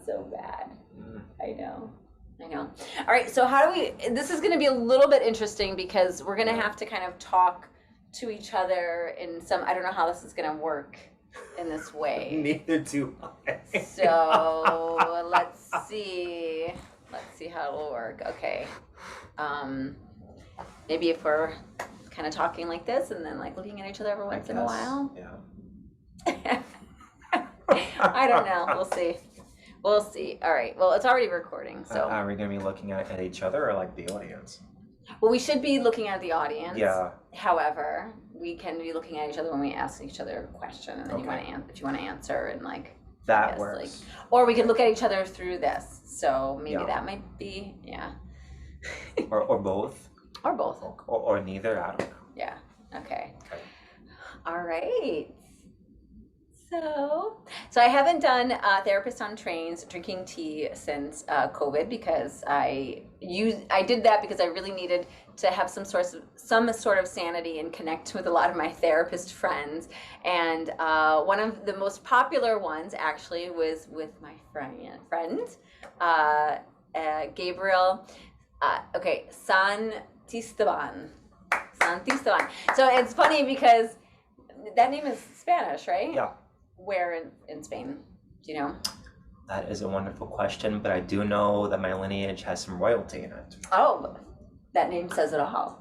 so bad. I know. All right, so how do we, this is going to be a little bit interesting because we're going to have to kind of talk to each other in some, I don't know how this is going to work in this way. Neither do I. So let's see how it'll work. Okay. Maybe if we're kind of talking like this and then like looking at each other every once in a while. Yeah. I don't know. We'll see. All right. Well, it's already recording. So are we going to be looking at each other or like the audience? Well, we should be looking at the audience. Yeah. However, we can be looking at each other when we ask each other a question, and then if you want to answer, and like that works. Like, or we could look at each other through this. So maybe that might be or both. Or both. Or neither. I don't know. Yeah. Okay. All right. So I haven't done Therapist on Trains drinking tea since COVID because I did that because I really needed to have some sort of sanity and connect with a lot of my therapist friends. And one of the most popular ones actually was with my friend Gabriel. Santisteban. So it's funny because that name is Spanish, right? Yeah. Where in Spain? Do you know? That is a wonderful question, but I do know that my lineage has some royalty in it. Oh, that name says it all.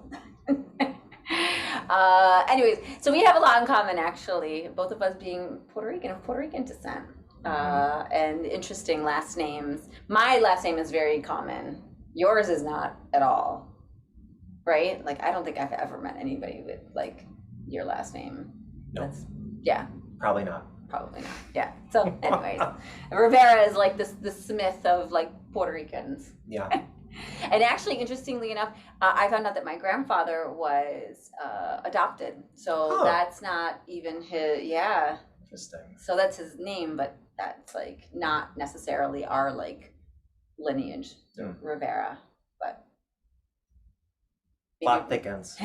Anyways, so we have a lot in common, actually, both of us being Puerto Rican descent, and interesting last names. My last name is very common. Yours is not at all, right? Like, I don't think I've ever met anybody with like your last name. No. Probably not. Yeah. So anyways, Rivera is like the Smith of like Puerto Ricans. Yeah. And actually, interestingly enough, I found out that my grandfather was adopted. So that's not even his, Interesting. So that's his name, but that's like not necessarily our like lineage, Rivera, but plot thickens.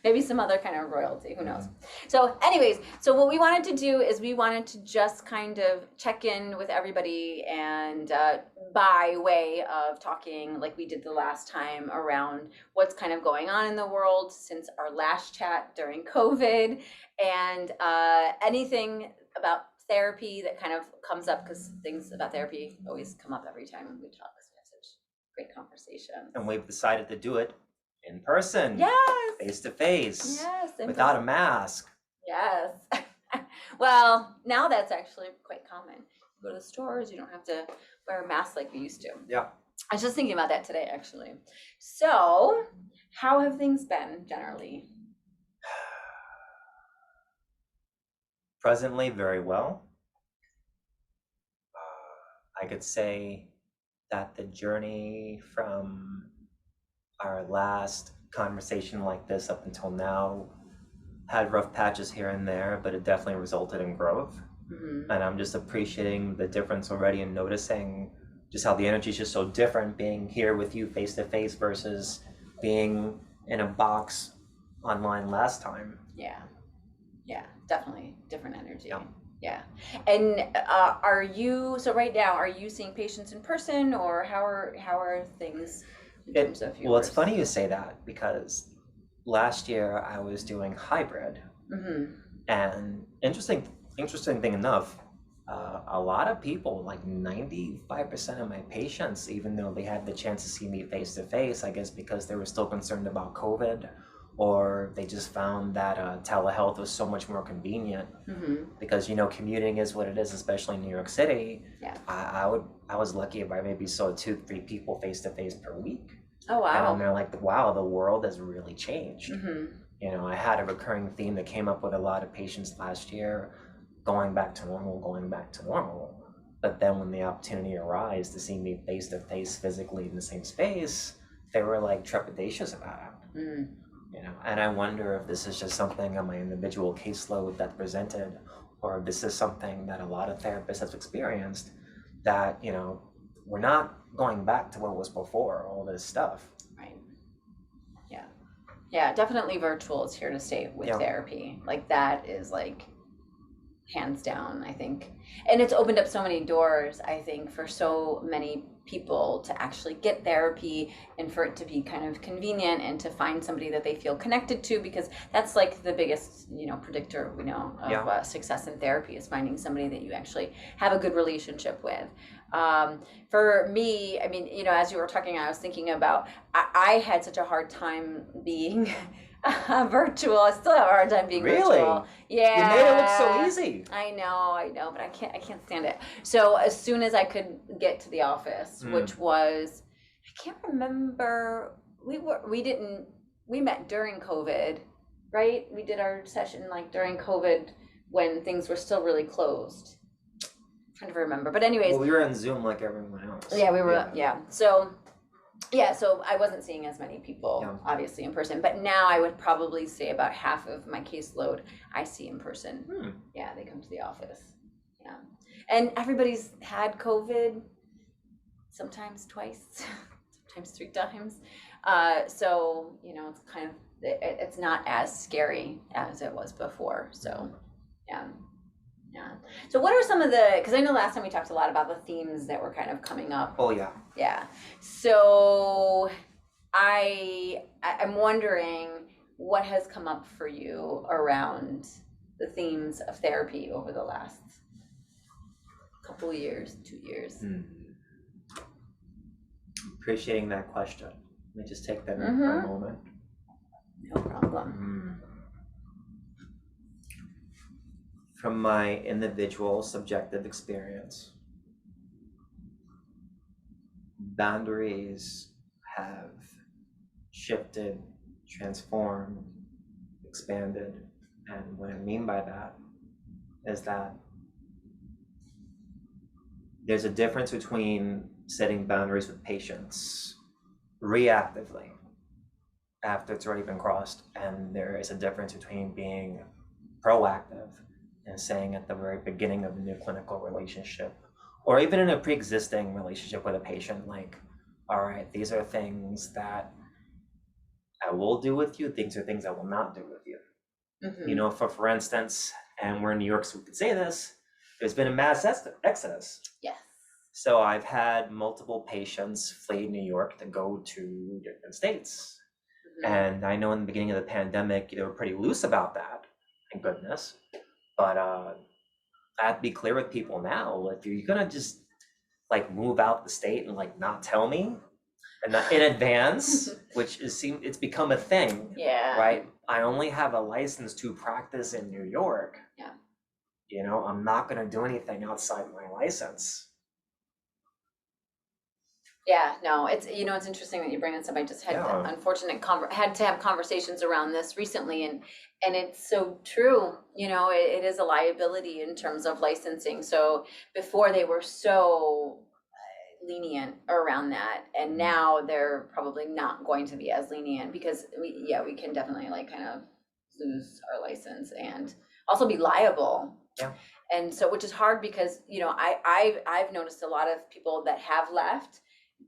Maybe some other kind of royalty, who knows. So anyways, so what we wanted to do is we wanted to just kind of check in with everybody and by way of talking like we did the last time around what's kind of going on in the world since our last chat during COVID, and anything about therapy that kind of comes up, because things about therapy always come up every time we talk, because we have such great conversation. And we've decided to do it in person. Yes. Face to face. Yes. Without a mask. Yes. Well, now that's actually quite common. You go to the stores, you don't have to wear a mask like we used to. Yeah. I was just thinking about that today, actually. So, how have things been generally? Presently, very well. I could say that the journey from our last conversation like this up until now had rough patches here and there, but it definitely resulted in growth. And I'm just appreciating the difference already and noticing just how the energy is just so different being here with you face to face versus being in a box online last time. Yeah, definitely different energy. Yeah. And are you, so right now, are you seeing patients in person, or how are things in terms of yours? Well, it's funny you say that, because last year I was doing hybrid. And interesting thing enough, a lot of people, like 95% of my patients, even though they had the chance to see me face to face, I guess because they were still concerned about COVID, or they just found that telehealth was so much more convenient, because commuting is what it is, especially in New York City. I was lucky if I maybe saw 2-3 people face to face per week. Oh wow. And they're like, wow, the world has really changed. I had a recurring theme that came up with a lot of patients last year, going back to normal. But then when the opportunity arose to see me face to face physically in the same space, they were like trepidatious about it. And I wonder if this is just something on my individual caseload that presented, or if this is something that a lot of therapists have experienced, that, we're not going back to what was before all this stuff. Right. Yeah, definitely virtual is here to stay with therapy. Like that is like hands down, I think. And it's opened up so many doors, I think, for so many people to actually get therapy and for it to be kind of convenient and to find somebody that they feel connected to, because that's like the biggest, predictor we know of success in therapy is finding somebody that you actually have a good relationship with. For me, I mean, as you were talking, I was thinking about, I had such a hard time being virtual. I still have a hard time being virtual. Yeah. You made it look so easy. I know, but I can't stand it. So as soon as I could get to the office, which was, I can't remember, we met during COVID, right? We did our session like during COVID when things were still really closed. I'm trying to remember, but anyways. Well, we were on Zoom like everyone else. Yeah, we were, So I wasn't seeing as many people, obviously, in person. But now I would probably say about half of my caseload I see in person. Yeah, they come to the office. Yeah. And everybody's had COVID, sometimes twice, sometimes 3 times. So, it's kind of, it's not as scary as it was before. So, yeah. Yeah. So what are some of because I know last time we talked a lot about the themes that were kind of coming up. Oh, yeah. Yeah. So I'm wondering what has come up for you around the themes of therapy over the last couple of years, 2 years. Appreciating that question. Let me just take that in for a moment. No problem. From my individual subjective experience, boundaries have shifted, transformed, expanded. And what I mean by that is that there's a difference between setting boundaries with patients reactively after it's already been crossed, and there is a difference between being proactive and saying at the very beginning of a new clinical relationship, or even in a pre-existing relationship with a patient, like, all right, these are things that I will do with you, these are things I will not do with you. For instance, and we're in New York, so we could say this, there's been a mass exodus. Yes. So I've had multiple patients flee New York to go to different states. And I know in the beginning of the pandemic, they were pretty loose about that, thank goodness. But I have to be clear with people now, if you're gonna just like move out the state and like not tell me and not in advance, which it's become a thing, right? I only have a license to practice in New York. Yeah. I'm not gonna do anything outside my license. Yeah, no, it's interesting that you bring this up. I just had had to have conversations around this recently, and it's so true. It is a liability in terms of licensing. So before they were so lenient around that, and now they're probably not going to be as lenient because we can definitely like kind of lose our license and also be liable. Yeah. And so, which is hard because I've noticed a lot of people that have left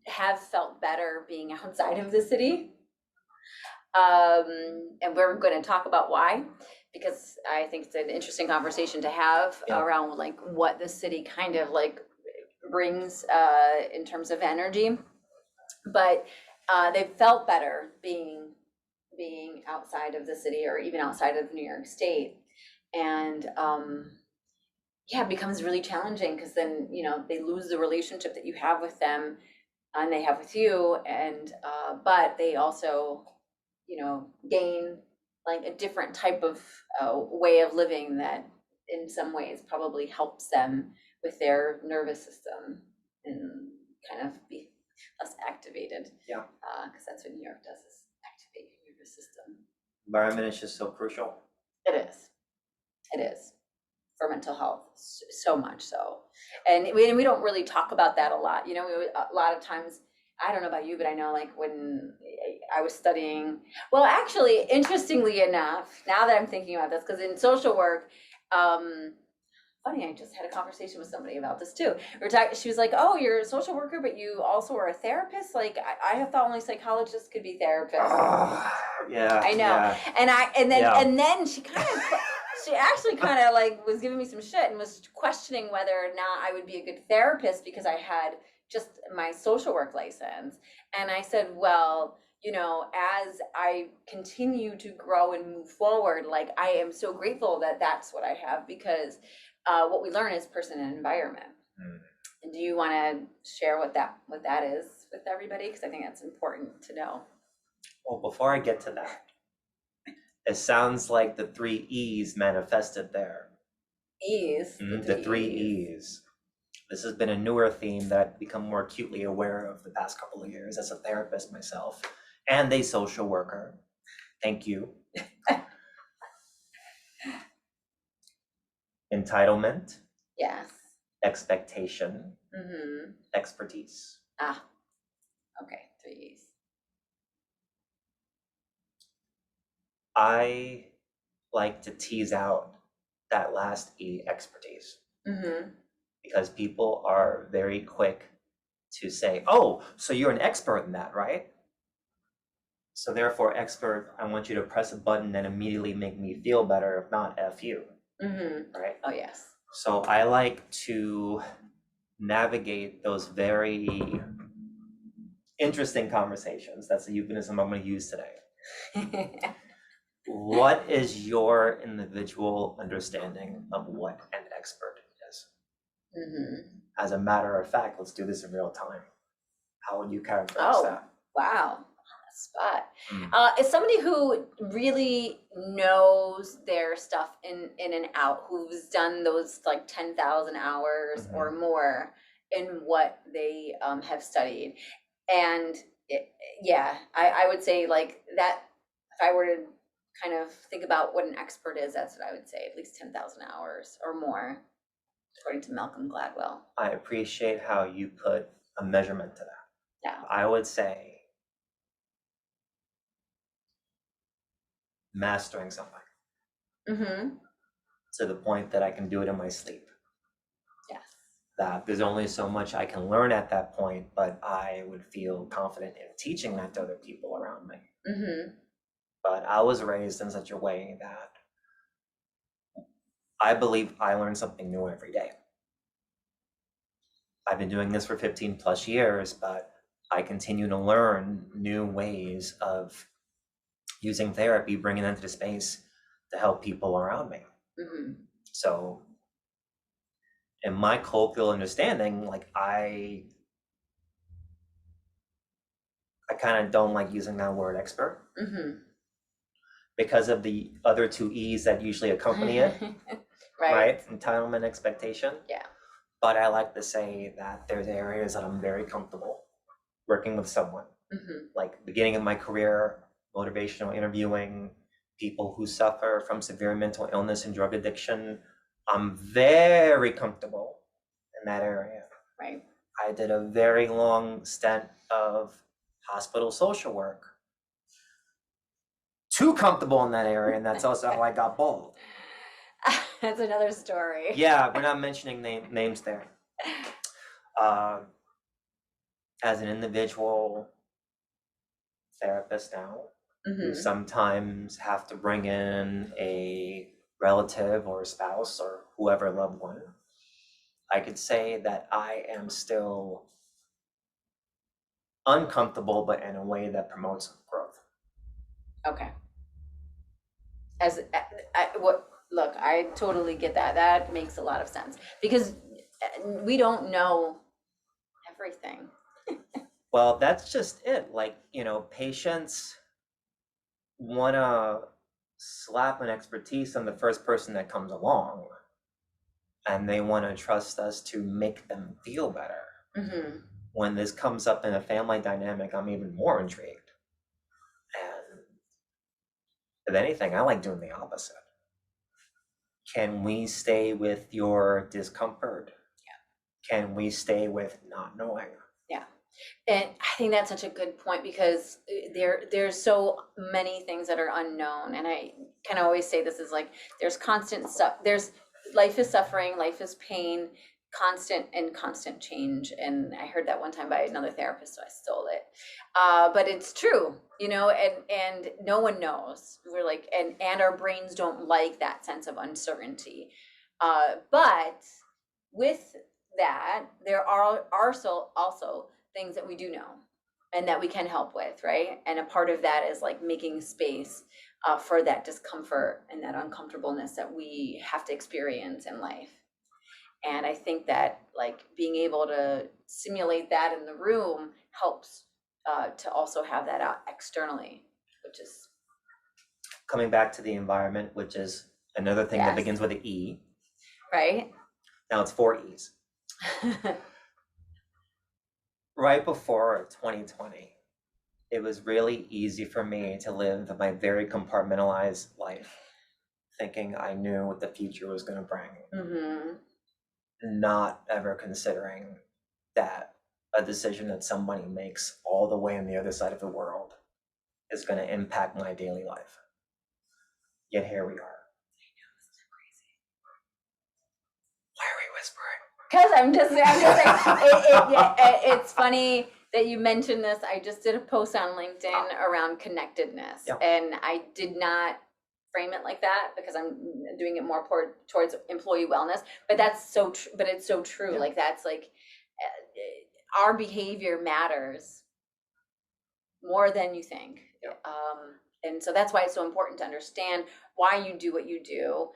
have felt better being outside of the city. And we're going to talk about why, because I think it's an interesting conversation to have around like what the city kind of like brings in terms of energy. But they felt better being outside of the city or even outside of New York State. And it becomes really challenging because then, they lose the relationship that you have with them and they have with you, and but they also gain like a different type of way of living that in some ways probably helps them with their nervous system and kind of be less activated. Because that's what New York does, is activate your nervous system. Environment is just so crucial. It is for mental health, so much so. And we don't really talk about that a lot. A lot of times, I don't know about you, but I know like when I was studying, well, actually, interestingly enough, now that I'm thinking about this, because in social work, funny, I just had a conversation with somebody about this too. She was like, "Oh, you're a social worker, but you also are a therapist." Like, I have thought only psychologists could be therapists. Yeah, I know. Yeah. And then she kind of she actually kind of like was giving me some shit and was questioning whether or not I would be a good therapist because I had just my social work license. And I said, well, you know, as I continue to grow and move forward, like I am so grateful that that's what I have, because what we learn is person and environment. And do you want to share what that is with everybody? Because I think that's important to know. Well, before I get to that, it sounds like the 3 E's manifested there. E's. The three E's. This has been a newer theme that I've become more acutely aware of the past couple of years as a therapist myself and a social worker. Thank you. Entitlement. Yes. Expectation. Expertise. Ah, okay, 3 E's. I like to tease out that last E, expertise. Because people are very quick to say, oh, so you're an expert in that, right? So therefore, expert, I want you to press a button and immediately make me feel better, if not F you, right? Oh, yes. So I like to navigate those very interesting conversations. That's the euphemism I'm going to use today. What is your individual understanding of what an expert is? As a matter of fact, let's do this in real time. How would you characterize that? Wow, spot. As somebody who really knows their stuff in and out, who's done those like 10,000 hours or more in what they have studied. And I would say like that, if I were to kind of think about what an expert is, that's what I would say, at least 10,000 hours or more, according to Malcolm Gladwell. I appreciate how you put a measurement to that. Yeah. I would say mastering something to the point that I can do it in my sleep. Yes. That there's only so much I can learn at that point, but I would feel confident in teaching that to other people around me. But I was raised in such a way that I believe I learn something new every day. I've been doing this for 15 plus years, but I continue to learn new ways of using therapy, bringing it into the space to help people around me. So in my colloquial understanding, like I kind of don't like using that word expert because of the other 2 E's that usually accompany it, right? Entitlement, expectation. Yeah. But I like to say that there's areas that I'm very comfortable working with someone. Like beginning of my career, motivational interviewing, people who suffer from severe mental illness and drug addiction. I'm very comfortable in that area. Right. I did a very long stint of hospital social work. Too comfortable in that area, and that's also how I got bald. That's another story. Yeah, we're not mentioning names there. As an individual therapist now, you sometimes have to bring in a relative or a spouse or whoever loved one. I could say that I am still uncomfortable, but in a way that promotes growth. Okay. Look, I totally get that. That makes a lot of sense because we don't know everything. Well, that's just it. Like, you know, patients want to slap an expertise on the first person that comes along, and they want to trust us to make them feel better. When this comes up in a family dynamic, I'm even more intrigued. And if anything, I like doing the opposite. Can we stay with your discomfort? Yeah. Can we stay with not knowing? Yeah. And I think that's such a good point because there's so many things that are unknown. And I kind of always say this is like, there's constant stuff. There's life is suffering, life is pain. constant change. And I heard that one time by another therapist, so I stole it. But it's true, and no one knows. We're like, and our brains don't like that sense of uncertainty. But with that, there are also things that we do know and that we can help with, right? And a part of that is like making space for that discomfort and that uncomfortableness that we have to experience in life. And I think that like being able to simulate that in the room helps to also have that out externally, which is Coming back to the environment, which is another thing that Yes. begins with an E. right. Now it's 4 E's. Right before 2020, it was really easy for me to live my very compartmentalized life, thinking I knew what the future was going to bring, hmm not ever considering that a decision that somebody makes all the way on the other side of the world is going to impact my daily life. Yet here we are. Why are we whispering? Because I'm just it's funny that you mentioned this. I just did a post on LinkedIn around connectedness, and I did not frame it like that because I'm doing it more towards employee wellness. But that's so true. But it's so true. Like that's like our behavior matters more than you think. And so that's why it's so important to understand why you do what you do,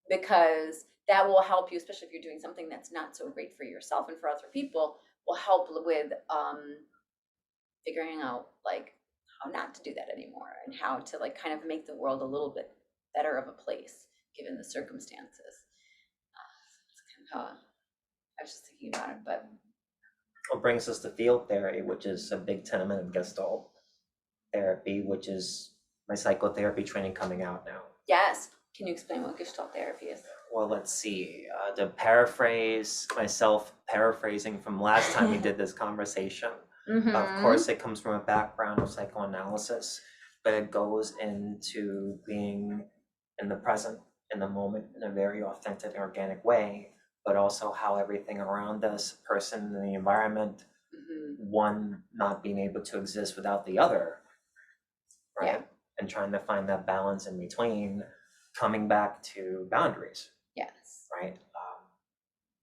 because that will help you, especially if you're doing something that's not so great for yourself and for other people, will help with figuring out like how not to do that anymore and how to like kind of make the world a little bit better of a place given the circumstances. That's kind of how I was just thinking about it. But what brings us to field therapy, which is a big tenement of Gestalt therapy, which is my psychotherapy training coming out now. Yes. Can you explain what Gestalt therapy is? Well, let's see. To paraphrase myself, paraphrasing from last time we did this conversation, of course, it comes from a background of psychoanalysis, but it goes into being in the present, in the moment, in a very authentic and organic way, but also how everything around us, person and the environment, one not being able to exist without the other, right? Yeah. And trying to find that balance in between, coming back to boundaries. Yes. Right?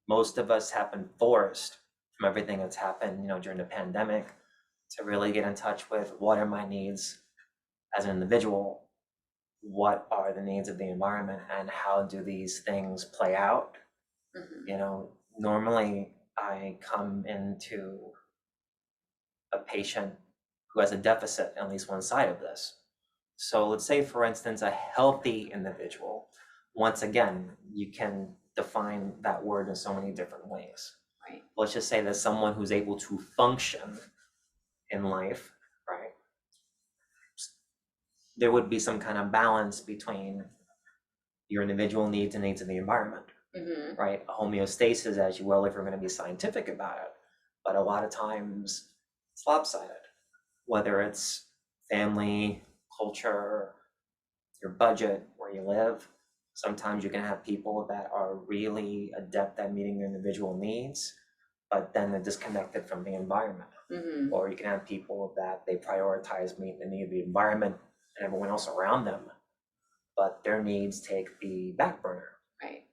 Most of us have been forced from everything that's happened, during the pandemic, to really get in touch with what are my needs as an individual, what are the needs of the environment, and how do these things play out. Normally I come into a patient who has a deficit on at least one side of this. So let's say, for instance, a healthy individual. Once again, you can define that word in so many different ways. Right. Let's just say that someone who's able to function in life, right? There would be some kind of balance between your individual needs and needs of the environment, right? A homeostasis, as you will, if we're going to be scientific about it. But a lot of times it's lopsided, whether it's family, culture, your budget, where you live. Sometimes you can have people that are really adept at meeting their individual needs, but then they're disconnected from the environment. Or you can have people that they prioritize meeting the need of the environment and everyone else around them, but their needs take the back burner. Right.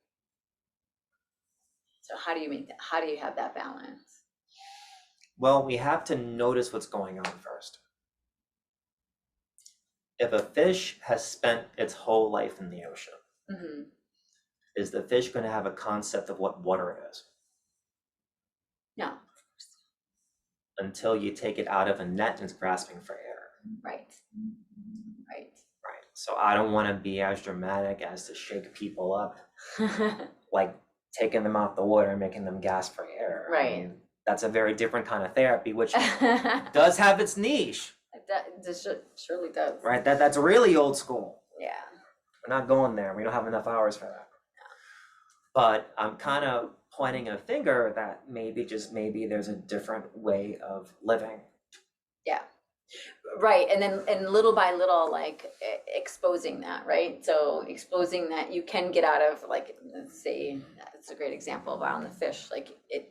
So how do you how do you have that balance? Well, we have to notice what's going on first. If a fish has spent its whole life in the ocean, is the fish going to have a concept of what water is? No. Until you take it out of a net and it's grasping for air. Right. So I don't want to be as dramatic as to shake people up, like taking them out the water and making them gasp for air. Right. I mean, that's a very different kind of therapy, which does have its niche. This surely does. Right. That's really old school. Yeah. We're not going there. We don't have enough hours for that. But I'm kind of pointing a finger that maybe there's a different way of living. Yeah. Right. And little by little, like exposing that, right? So exposing that you can get out of, like, let's say, that's a great example of on the fish. Like it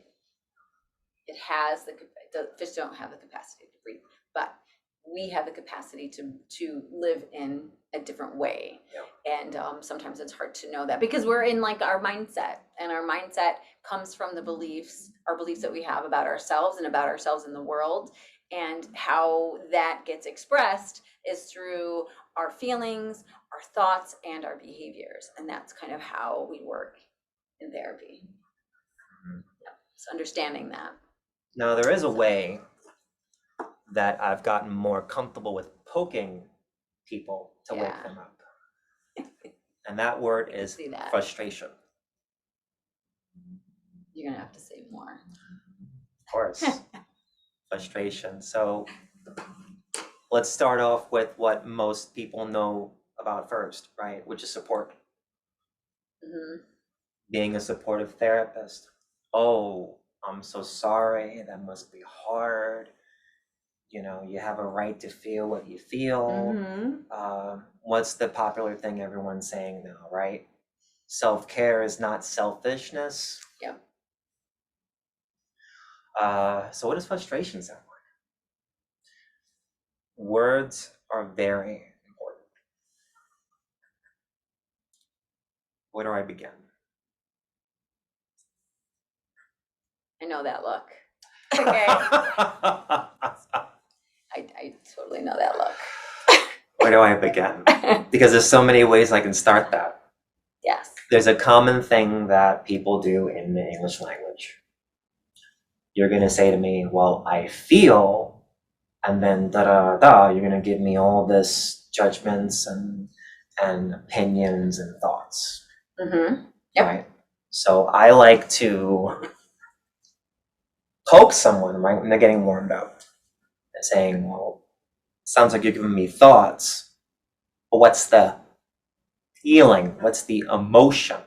has the fish don't have the capacity to breathe, but we have the capacity to live in a different way. Yeah. And sometimes it's hard to know that because we're in like our mindset, and our mindset comes from the beliefs, our beliefs that we have about ourselves and about ourselves in the world. And how that gets expressed is through our feelings, our thoughts, and our behaviors. And that's kind of how we work in therapy. Mhm. Yeah. So understanding that. Now, there is a way that I've gotten more comfortable with poking people to wake Yeah. them up. And that word is See that. frustration. You're gonna have to say more. Of course. Frustration. So let's start off with what most people know about first, right? Which is support. Mm-hmm. Being a supportive therapist. Oh, I'm so sorry. That must be hard. You know, you have a right to feel what you feel. Mm-hmm. What's the popular thing everyone's saying now, right? Self-care is not selfishness. Yeah. So what does frustration sound like? Words are very important. Where do I begin? I know that look. Okay. I totally know that look. Where do I begin? Because there's so many ways I can start that. Yes. There's a common thing that people do in the English language. You're going to say to me, well, I feel, and then da-da-da, you're going to give me all this judgments and opinions and thoughts. Mm-hmm. Yep. Right? So I like to poke someone right when they're getting warmed up and saying, well, sounds like you're giving me thoughts, but what's the feeling? What's the emotion?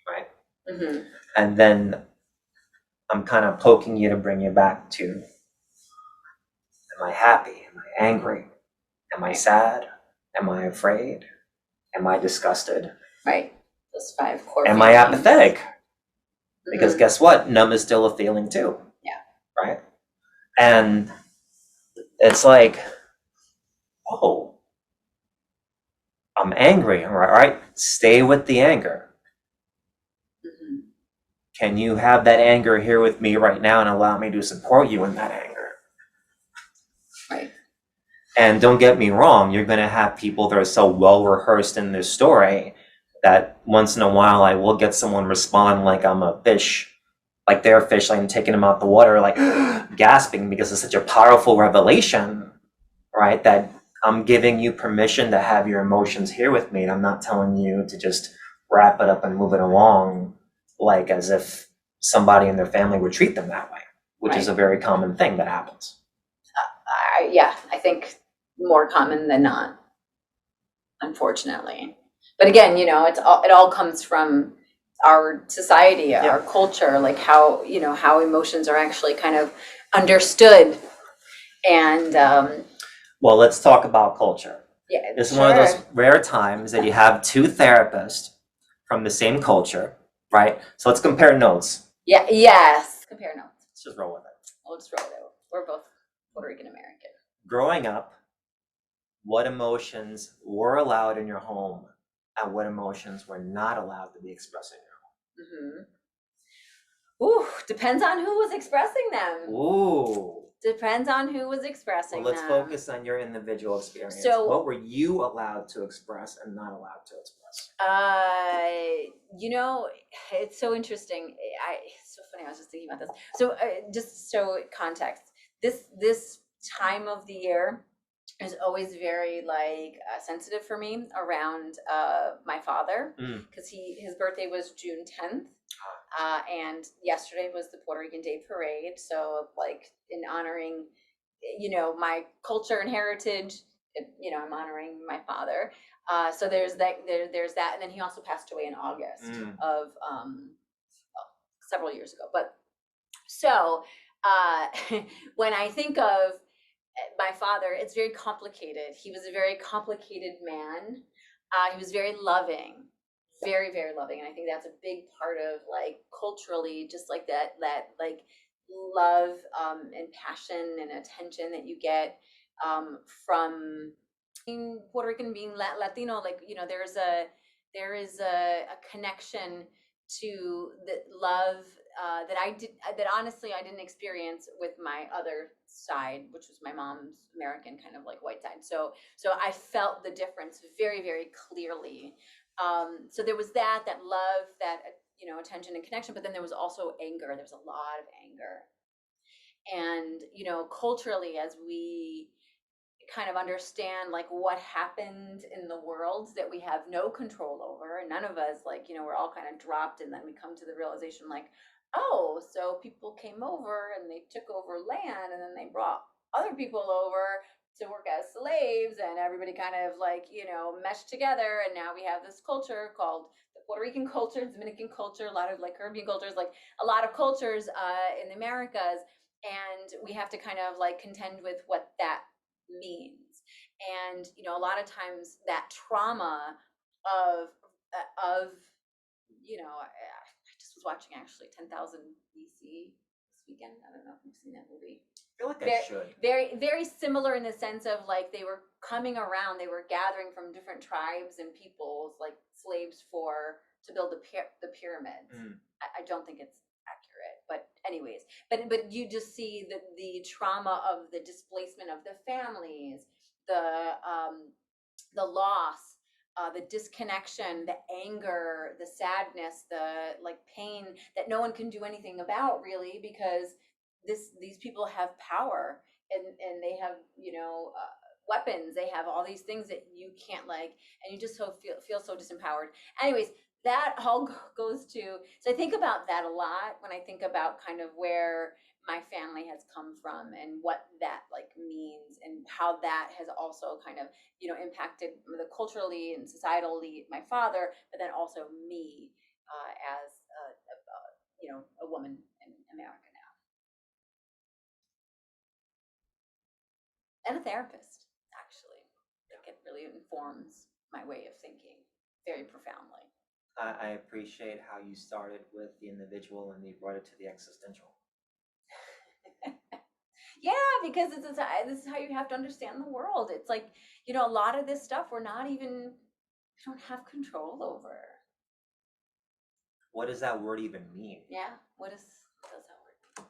Right? Mm-hmm. And then I'm kind of poking you to bring you back to, am I happy? Am I angry? Am I sad? Am I afraid? Am I disgusted? Right. Those 5 core Am I feelings. apathetic? Because Mm-hmm. guess what? Numb is still a feeling too. Yeah. Right? And it's like, oh, I'm angry. All right, stay with the anger. Mm-hmm. Can you have that anger here with me right now and allow me to support you in that anger? Right. And don't get me wrong, you're going to have people that are so well rehearsed in their story that once in a while I will get someone respond like I'm a fish, like they're a fish, like I'm taking them out the water, like gasping because it's such a powerful revelation, right? That I'm giving you permission to have your emotions here with me. And I'm not telling you to just wrap it up and move it along like as if somebody in their family would treat them that way, which is a very common thing that happens. Yeah, I think more common than not, unfortunately. But again, you know, it all comes from our society, our culture, like how, you know, how emotions are actually kind of understood. And well, let's talk about culture. yeah, This is one of those rare times that you have 2 therapists from the same culture, right? So let's compare notes. Yeah, yes. Compare notes. Let's just roll with it. We'll just roll with it. We're both Puerto Rican American. Growing up, what emotions were allowed in your home and what emotions were not allowed to be expressed in your home? Mm-hmm. Ooh, depends on who was expressing them. Ooh. Depends on who was expressing well, let's them. focus on your individual experience. So, what were you allowed to express and not allowed to express? You know, it's so interesting. It's so funny. I was just thinking about this. So, just so context, this time of the year is always very like sensitive for me around my father because his birthday was June 10th. And yesterday was the Puerto Rican Day Parade. So, like, in honoring, you know, my culture and heritage, you know, I'm honoring my father. So there's that. There's that, and then he also passed away in August of several years ago. But so when I think of my father, it's very complicated. He was a very complicated man. He was very loving, very, very loving. And I think that's a big part of like culturally, just like that like love and passion and attention that you get from being Puerto Rican, being Latino. Like, you know, there is a connection to the love that honestly I didn't experience with my other side, which was my mom's American kind of like white side. So I felt the difference very, very clearly. So there was that love, that you know, attention and connection, but then there was also anger. There was a lot of anger. And you know, culturally, as we kind of understand like what happened in the world that we have no control over, and none of us, like, you know, we're all kind of dropped, and then we come to the realization like, oh, so people came over and they took over land, and then they brought other people over to work as slaves, and everybody kind of like, you know, meshed together, and now we have this culture called the Puerto Rican culture, Dominican culture, a lot of like Caribbean cultures, like a lot of cultures in the Americas, and we have to kind of like contend with what that means. And you know, a lot of times that trauma of you know, I just was watching actually 10,000 BC this weekend. I don't know if you've seen that movie. I feel like Very, I should. very, very similar in the sense of like they were coming around, they were gathering from different tribes and peoples, like slaves to build the pyramids. I don't think it's accurate, but anyways, but you just see the trauma of the displacement of the families, the loss, the disconnection, the anger, the sadness, the like pain that no one can do anything about really, because these people have power, and they have, you know, weapons, they have all these things that you can't like, and you just feel so disempowered. Anyways, that all goes to, so I think about that a lot when I think about kind of where my family has come from and what that like means, and how that has also kind of, you know, impacted the culturally and societally my father, but then also me as you know, a woman in America now, and a therapist actually. I think it really informs my way of thinking very profoundly. I appreciate how you started with the individual and you brought it to the existential. Yeah, because this is how you have to understand the world. It's like, you know, a lot of this stuff we don't have control over. What does that word even mean? Yeah, what does that word mean?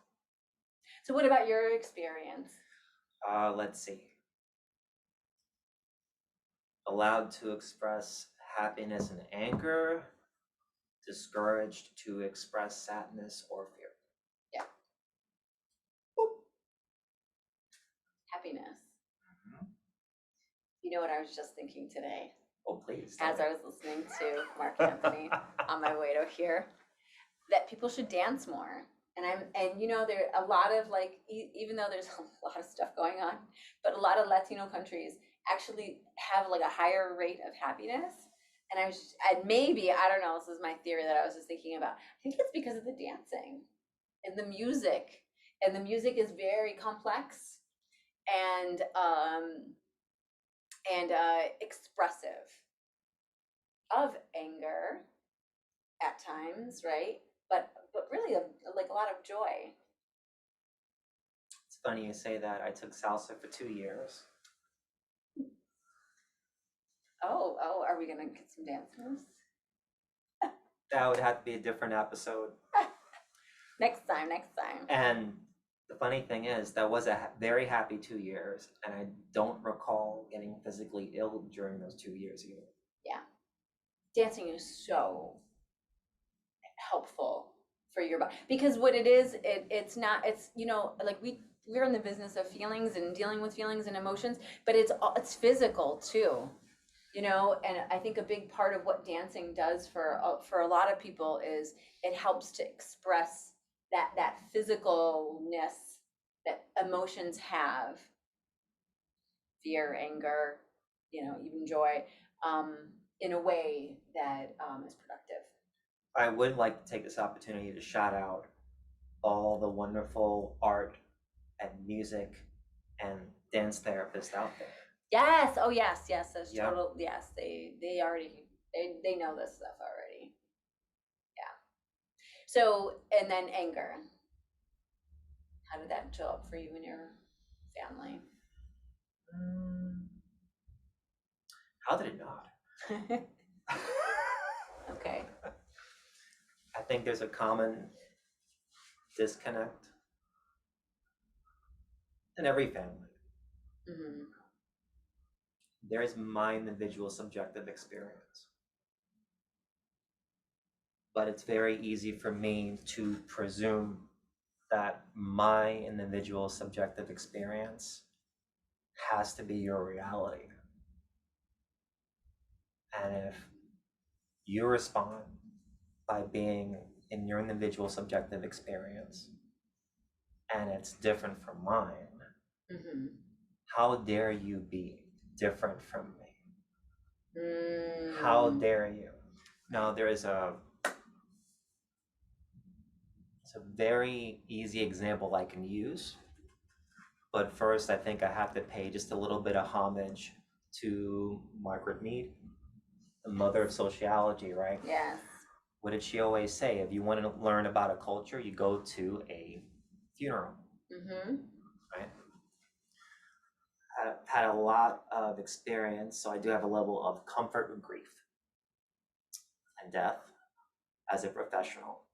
So what about your experience? Let's see. Allowed to express happiness and anger, discouraged to express sadness or fear. Yeah. Happiness. You know what I was just thinking today? Oh, please. As I was listening to Mark Anthony on my way to here, that people should dance more. And you know, there are a lot of like, even though there's a lot of stuff going on, but a lot of Latino countries actually have like a higher rate of happiness. And maybe, I don't know, this is my theory that I was just thinking about. I think it's because of the dancing and the music. And the music is very complex and expressive of anger at times, right? But really like a lot of joy. It's funny you say that. I took salsa for 2 years. Oh, are we gonna get some dance moves? That would have to be a different episode. Next time. And the funny thing is, that was a very happy 2 years, and I don't recall getting physically ill during those 2 years either. Yeah. Dancing is so helpful for your body, because what it is, it's not, it's, you know, like we're in the business of feelings and dealing with feelings and emotions, but it's physical too, you know. And I think a big part of what dancing does for a lot of people is it helps to express that physicalness that emotions have, fear, anger, you know, even joy, in a way that is productive. I would like to take this opportunity to shout out all the wonderful art and music and dance therapists out there. Yes. Oh, yes. Yes. That's Yeah. total. Yes. They already, they know this stuff already. Yeah. So, and then anger. How did that show up for you and your family? How did it not? Okay. I think there's a common disconnect in every family. Mm-hmm. There is my individual subjective experience. But it's very easy for me to presume that my individual subjective experience has to be your reality. And if you respond by being in your individual subjective experience and it's different from mine, Mm-hmm. how dare you be different from me? Mm. How dare you? Now, it's a very easy example I can use. But first, I think I have to pay just a little bit of homage to Margaret Mead, the mother of sociology, right? Yes. What did she always say? If you want to learn about a culture, you go to a funeral, Mm-hmm. right? I've had a lot of experience, so I do have a level of comfort with grief and death as a professional.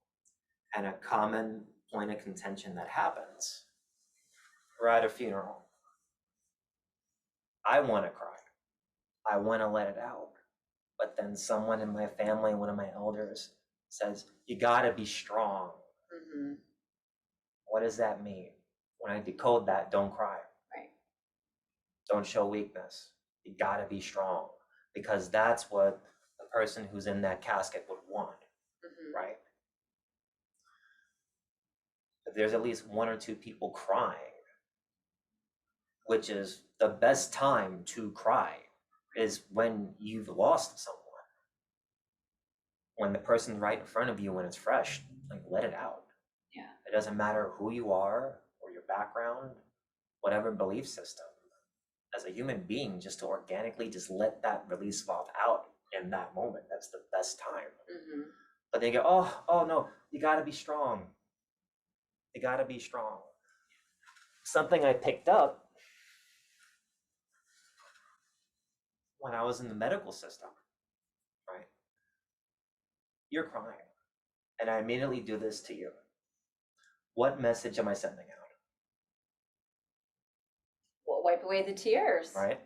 And a common point of contention that happens, we're at a funeral. I want to cry. I want to let it out. But then someone in my family, one of my elders, says, you gotta be strong. Mm-hmm. What does that mean? When I decode that, don't cry. Right. Don't show weakness. You gotta be strong. Because that's what the person who's in that casket would want, right? If there's at least one or two people crying, which is the best time to cry, is when you've lost someone. When the person right in front of you, when it's fresh, like let it out. Yeah. It doesn't matter who you are or your background, whatever belief system. As a human being, just to organically just let that release valve out in that moment, that's the best time. Mm-hmm. But they go, oh no, you gotta be strong. You gotta be strong. Something I picked up when I was in the medical system, right? You're crying. And I immediately do this to you. What message am I sending out? Well, wipe away the tears. Right?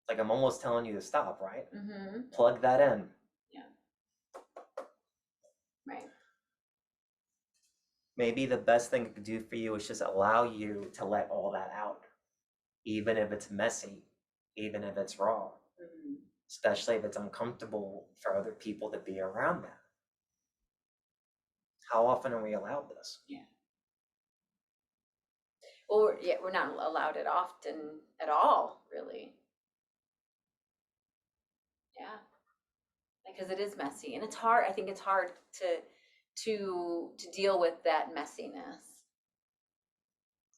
Like I'm almost telling you to stop, right? Mm-hmm. Plug that in. Yeah. Right. Maybe the best thing I could do for you is just allow you to let all that out, even if it's messy, even if it's raw, especially if it's uncomfortable for other people to be around that. How often are we allowed this? Yeah. Well, we're not allowed it often at all, really. Yeah. Because it is messy and it's hard. I think it's hard to deal with that messiness.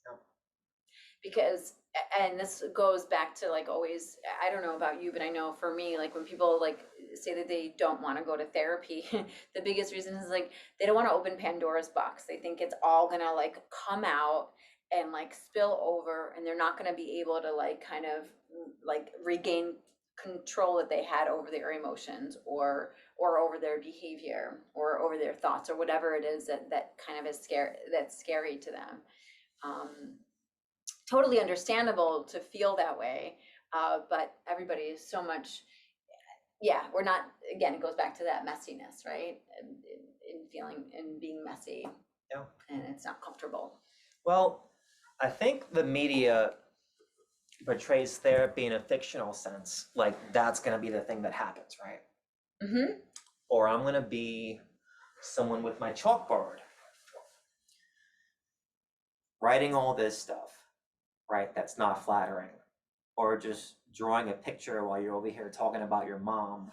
Yeah. Because, and this goes back to like always, I don't know about you, but I know for me, like when people like say that they don't want to go to therapy, the biggest reason is like they don't want to open Pandora's box. They think it's all gonna like come out and like spill over, and they're not gonna be able to like kind of like regain control that they had over their emotions or over their behavior or over their thoughts or whatever it is that kind of is that's scary to them. Totally understandable to feel that way, but everybody is so much, we're not, again, it goes back to that messiness, right? In feeling and being messy. Yeah. And it's not comfortable. Well, I think the media portrays therapy in a fictional sense, like that's going to be the thing that happens, right? Mm-hmm. Or I'm going to be someone with my chalkboard writing all this stuff, right? That's not flattering. Or just drawing a picture while you're over here talking about your mom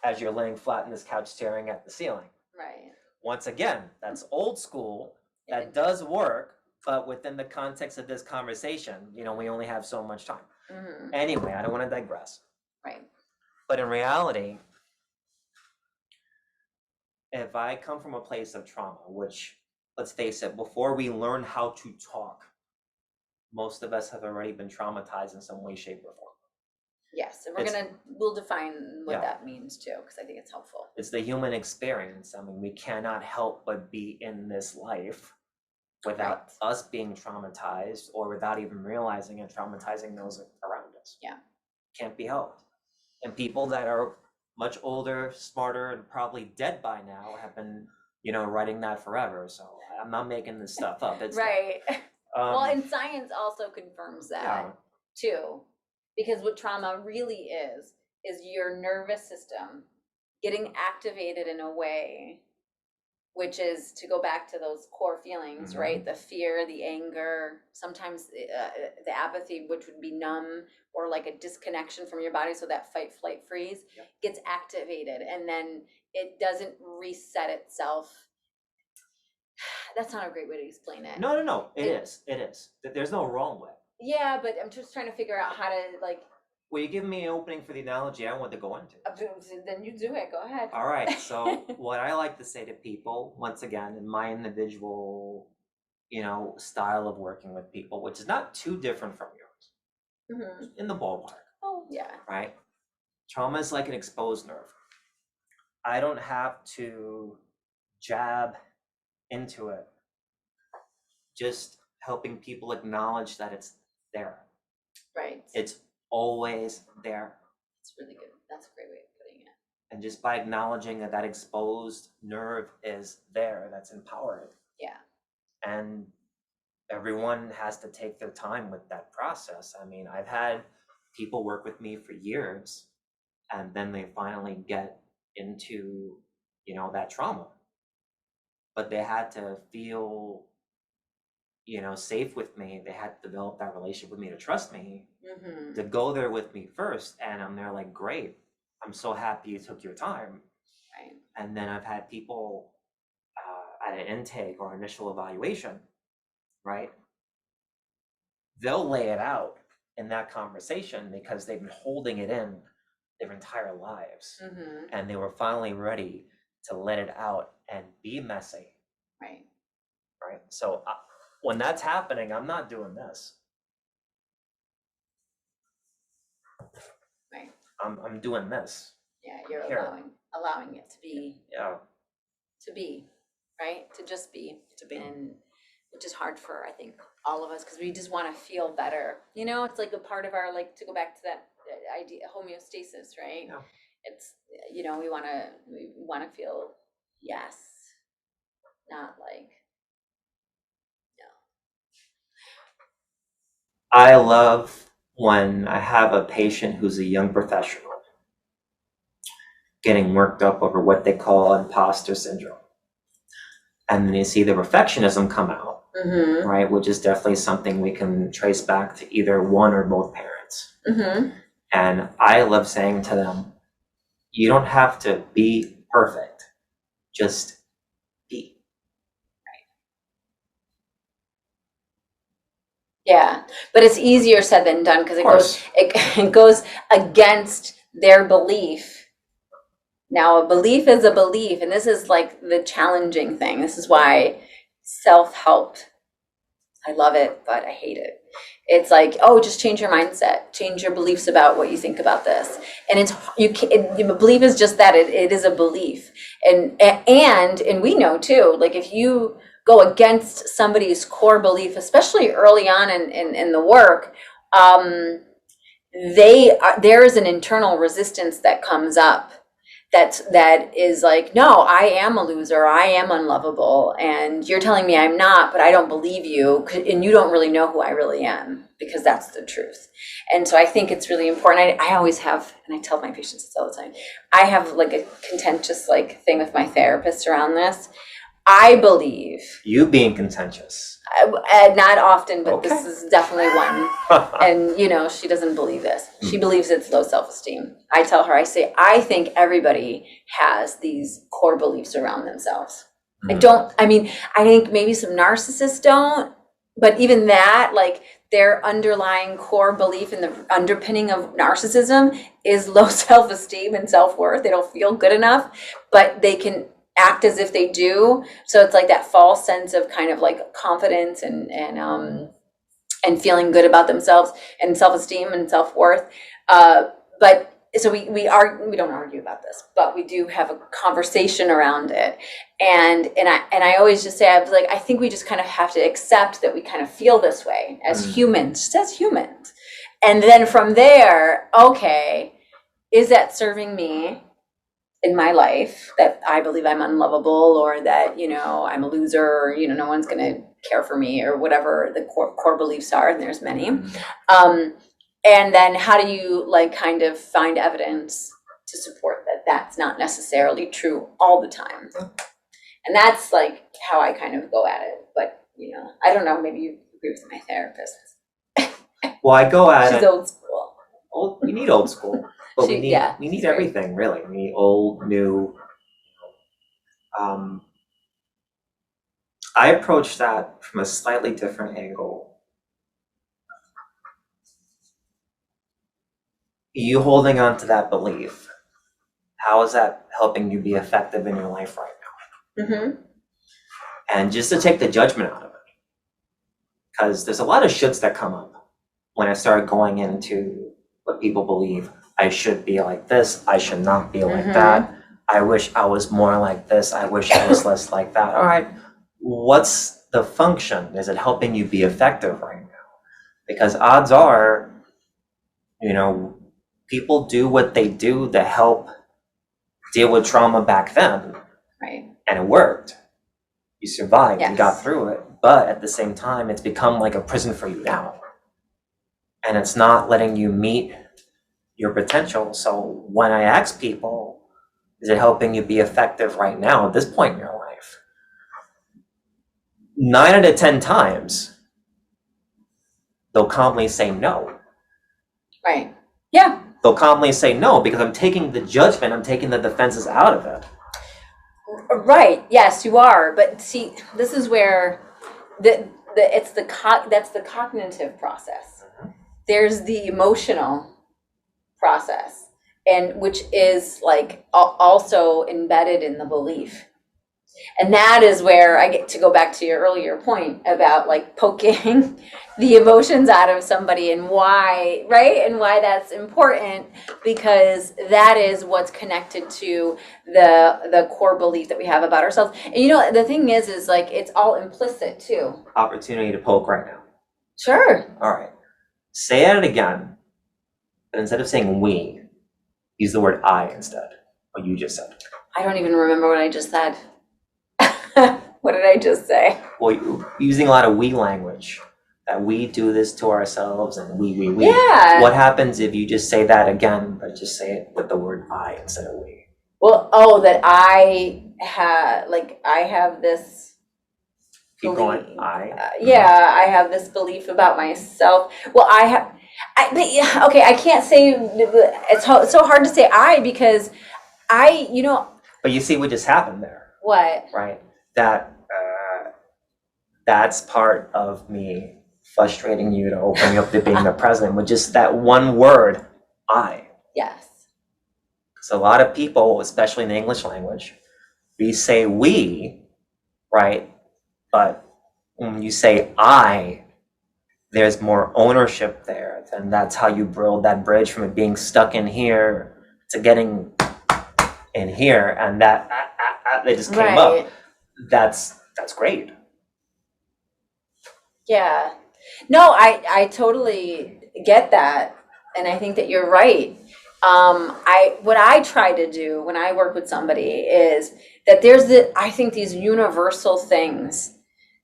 as you're laying flat in this couch staring at the ceiling. Right. Once again, that's old school. That does work but within the context of this conversation, we only have so much time. Mm-hmm. Anyway, I don't want to digress. Right. But in reality, if I come from a place of trauma, which, let's face it, before we learn how to talk, most of us have already been traumatized in some way, shape, or form. Yes, and we'll define what that means too, because I think it's helpful. It's the human experience. I mean, we cannot help but be in this life without us being traumatized, or without even realizing and traumatizing those around us. Yeah. Can't be helped. And people that are much older, smarter, and probably dead by now have been, writing that forever. So I'm not making this stuff up. It's right. Well, and science also confirms that too, because what trauma really is your nervous system getting activated in a way, which is to go back to those core feelings, Mhm. right? The fear, the anger, sometimes the apathy, which would be numb, or like a disconnection from your body. So that fight, flight, freeze gets activated, and then it doesn't reset itself. That's not a great way to explain it. No. It is. There's no wrong way. Yeah, but I'm just trying to figure out how to Well, you give me an opening for the analogy I want to go into. Then you do it. Go ahead. All right. So what I like to say to people, once again, in my individual, style of working with people, which is not too different from yours, in the ballpark. Oh, yeah. Right? Trauma is like an exposed nerve. I don't have to jab into it. Just helping people acknowledge that it's there. Right. It's always there. It's really good. That's a great way of putting it. And just by acknowledging that exposed nerve is there, that's empowering. Yeah. And everyone has to take their time with that process. I mean, I've had people work with me for years, and then they finally get into, that trauma. But they had to feel, safe with me. They had to develop that relationship with me, to trust me, to go there with me first. And I'm there like, great, I'm so happy you took your time. Right. And then I've had people at an intake or initial evaluation, right? They'll lay it out in that conversation because they've been holding it in their entire lives. And they were finally ready to let it out and be messy. Right. Right. So when that's happening, I'm not doing this. Right. I'm doing this. Yeah, you're allowing it to be. Yeah. To be, right? To just be. And which is hard for, I think, all of us, because we just want to feel better. It's like a part of our, to go back to that idea, homeostasis, right? Yeah. It's, we want to feel yes, not like no. I love when I have a patient who's a young professional getting worked up over what they call imposter syndrome. And then you see the perfectionism come out, right? Which is definitely something we can trace back to either one or both parents. And I love saying to them, you don't have to be perfect, just be. Yeah, but it's easier said than done, because it goes against their belief. Now, a belief is a belief, and this is like the challenging thing. This is why self-help, I love it, but I hate it. It's like, oh, just change your mindset, change your beliefs about what you think about this. And belief is just that, it is a belief. And we know too, like if you go against somebody's core belief, especially early on in the work, there is an internal resistance that comes up. That is like, no, I am a loser, I am unlovable, and you're telling me I'm not, but I don't believe you, and you don't really know who I really am, because that's the truth. And so I think it's really important. I always have, and I tell my patients this all the time, I have like a contentious thing with my therapist around this. I believe. You being contentious. Not often, but okay. This is definitely one. And, she doesn't believe this. She believes it's low self-esteem. I tell her, I think everybody has these core beliefs around themselves. I think maybe some narcissists don't, but even that, like their underlying core belief in the underpinning of narcissism is low self-esteem and self-worth. They don't feel good enough, but they can act as if they do. So it's like that false sense of kind of like confidence and feeling good about themselves and self-esteem and self-worth. But so we don't argue about this, but we do have a conversation around it. And I always just say, I was like, I think we just kind of have to accept that we kind of feel this way as humans, just as humans. And then from there, okay, is that serving me in my life, that I believe I'm unlovable, or that, you know, I'm a loser, or, you know, no one's going to care for me, or whatever the core beliefs are, and there's many. And then how do you like kind of find evidence to support that that's not necessarily true all the time? And that's like how I kind of go at it. But, you know, I don't know, maybe you agree with my therapist. Well, I go at She's it. old school. We need old school, but we need she's everything, really. We need old, new. I approach that from a slightly different angle. You holding on to that belief, how is that helping you be effective in your life right now? Mm-hmm. And just to take the judgment out of it, because there's a lot of shoulds that come up when I start going into what people believe. I should be like this, I should not be like that. I wish I was more like this, I wish I was less like that. All right, what's the function? Is it helping you be effective right now? Because odds are, you know, people do what they do to help deal with trauma back then. Right. And it worked. You survived, Yes. You got through it. But at the same time, it's become like a prison for you now. And it's not letting you meet your potential. So when I ask people, is it helping you be effective right now at this point in your life? 9 out of 10 times, they'll calmly say no. Right. Yeah. They'll calmly say no because I'm taking the judgment, I'm taking the defenses out of it. Right. Yes, you are. But see, this is where that's the cognitive process. There's the emotional process, and which is like also embedded in the belief. And that is where I get to go back to your earlier point about like poking the emotions out of somebody and why, right? And why that's important, because that is what's connected to the core belief that we have about ourselves. And you know, the thing is like it's all implicit too. Opportunity to poke right now. Sure. All right. Say it again, but instead of saying we, use the word I instead, what you just said. I don't even remember what I just said. What did I just say? Well, using a lot of we language, that we do this to ourselves and we. Yeah. What happens if you just say that again, but just say it with the word I instead of we? Well, that I have this Keep belief. going, I. I have this belief about myself. Well, okay, I can't say, it's so hard to say I, because you know. But you see what just happened there. What? Right. That's part of me frustrating you to open you up to being the president with just that one word, I. Yes. So a lot of people, especially in the English language, we say we, right? But when you say I, there's more ownership there. And that's how you build that bridge from it being stuck in here to getting in here. And that just came up. That's great. Yeah. No, I totally get that. And I think that you're right. What I try to do when I work with somebody is that I think these universal things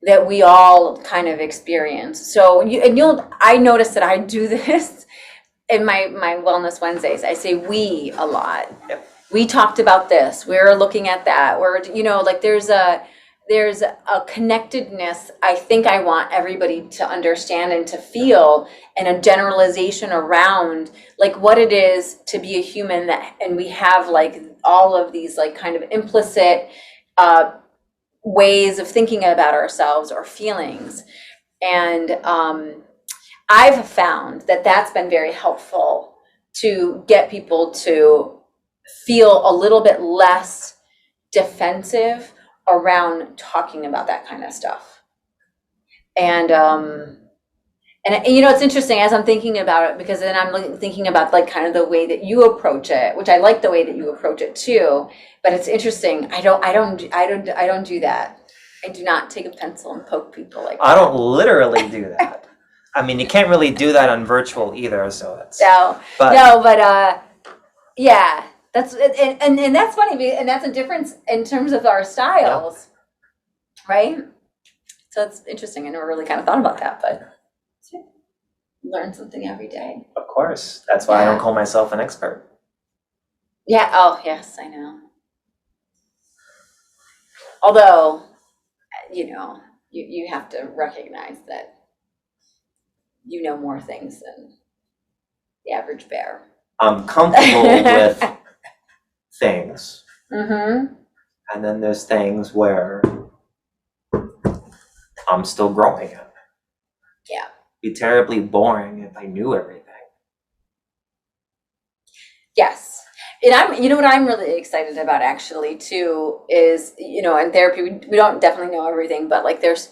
that we all kind of experience. So I notice that I do this in my Wellness Wednesdays. I say we a lot. Yep. We talked about this. We're looking at that. Like there's a connectedness I think I want everybody to understand and to feel, and a generalization around like what it is to be a human, and we have like all of these like kind of implicit ways of thinking about ourselves or feelings. And I've found that that's been very helpful to get people to feel a little bit less defensive around talking about that kind of stuff. And it's interesting as I'm thinking about it, because then I'm thinking about like kind of the way that you approach it, which I like the way that you approach it too. But it's interesting. I don't do that. I do not take a pencil and poke people like that. I don't literally do that. I mean, you can't really do that on virtual either, so it's yeah, that's and that's funny, and that's a difference in terms of our styles, right? So it's interesting. I never really kind of thought about that, but learn something every day. Of course, that's why I don't call myself an expert. Yeah. Oh, yes, I know. Although, you have to recognize that you know more things than the average bear. I'm comfortable with things. Mm-hmm. And then there's things where I'm still growing in. Yeah. It'd be terribly boring if I knew everything. Yes. And what I'm really excited about actually too is, in therapy, we don't definitely know everything, but like there's